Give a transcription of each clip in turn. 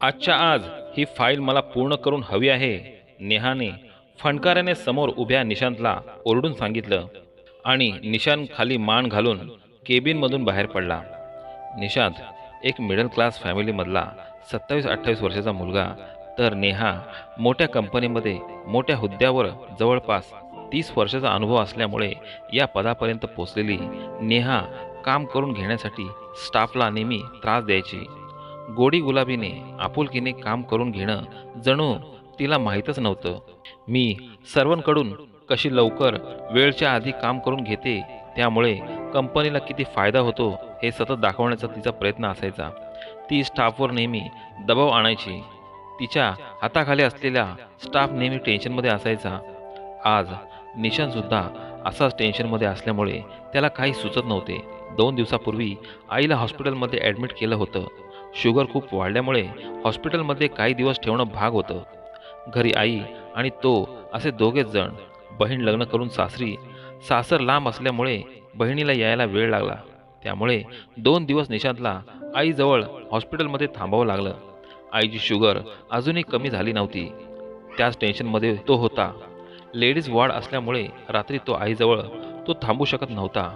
आजच्या आज ही फाईल मला पूर्ण करून हवी आहे, नेहाने फणकाराने समोर उभ्या निशांतला ओरडून सांगितलं आणि निशांत खाली मान घालून केबिनमधून बाहेर पडला. निशांत एक मिडल क्लास फॅमिलीमधला 27-28 वर्षाचा मुलगा, तर नेहा मोठ्या कंपनीमध्ये मोठ्या हुद्द्यावर जवळपास 30 वर्षाचा अनुभव असल्यामुळे या पदापर्यंत पोचलेली नेहा काम करून घेण्यासाठी स्टाफला नेहमी त्रास द्यायची. गोडी गुलाबीने आपुलकीने काम करून घेणं जणू तिला माहीतच नव्हतं. मी सर्वांकडून कशी लवकर वेळच्या आधी काम करून घेते, त्यामुळे कंपनीला किती फायदा होतो हे सतत दाखवण्याचा तिचा प्रयत्न असायचा. ती स्टाफवर नेहमी दबाव आणायची. तिच्या हाताखाली असलेला स्टाफ नेहमी टेन्शनमध्ये असायचा. आज निशांतसुद्धा असाच टेन्शनमध्ये असल्यामुळे त्याला काही सुचत नव्हते. 2 दिवसापूर्वी आईला हॉस्पिटलमध्ये ॲडमिट केलं होतं. शुगर खूप वाढल्यामुळे हॉस्पिटलमध्ये काही दिवस ठेवणं भाग होतं. घरी आई आणि तो असे दोघेच जण. बहीण लग्न करून सासरी, सासर लांब असल्यामुळे बहिणीला यायला वेळ लागला. त्यामुळे 2 दिवस निशांतला आईजवळ हॉस्पिटलमध्ये थांबावं लागलं. आईची शुगर अजूनही कमी झाली नव्हती. त्याच टेन्शनमध्ये तो होता. लेडीज वॉर्ड असल्यामुळे रात्री तो आईजवळ थांबू शकत नव्हता.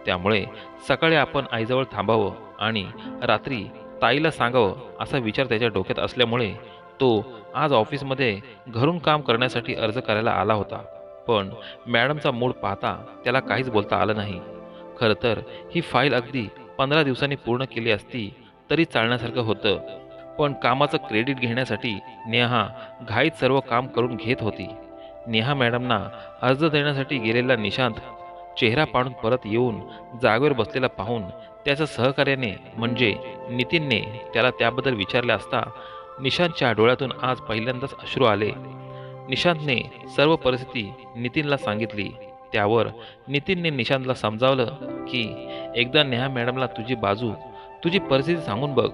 त्यामुळे सकाळी आपण आईजवळ थांबावं आणि रात्री ताईला सांगावं असा विचार त्याच्या डोक्यात असल्यामुळे तो आज ऑफिसमध्ये घरून काम करण्यासाठी अर्ज करायला आला होता. पण मॅडमचा मूड पाहता त्याला काहीच बोलता आलं नाही. खरं तर ही फाईल अगदी 15 दिवसांनी पूर्ण केली असती तरी चालण्यासारखं होतं. पण कामाचं क्रेडिट घेण्यासाठी नेहा घाईत सर्व काम करून घेत होती. नेहा मॅडमना अर्ज देण्यासाठी गेलेला निशांत चेहरा पाडून परत येऊन जागेवर बसलेला पाहून त्याच्या सहकार्याने म्हणजे नितीनने त्याला त्याबद्दल विचारले असता निशांतच्या डोळ्यातून आज पहिल्यांदाच अश्रू आले. निशांतने सर्व परिस्थिती नितीनला सांगितली. त्यावर नितीनने निशांतला समजावलं की एकदा नेहा मॅडमला तुझी बाजू, तुझी परिस्थिती सांगून बघ.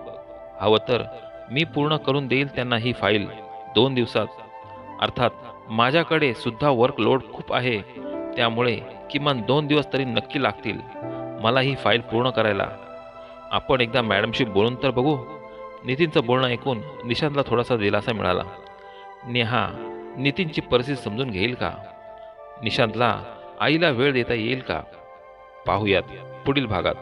हवं तर मी पूर्ण करून देईल त्यांना ही फाईल 2 दिवसात. अर्थात माझ्याकडे सुद्धा वर्कलोड खूप आहे, त्यामुळे किमान 2 दिवस तरी नक्की लागतील मला ही फाईल पूर्ण करायला. आपण एकदा मॅडमशी बोलून तर बघू. नितीनचं बोलणं ऐकून निशांतला थोडासा दिलासा मिळाला. नेहा नितीनची परिस्थिती समजून घेईल का? निशांतला आईला वेळ देता येईल का? पाहूयात पुढील भागात.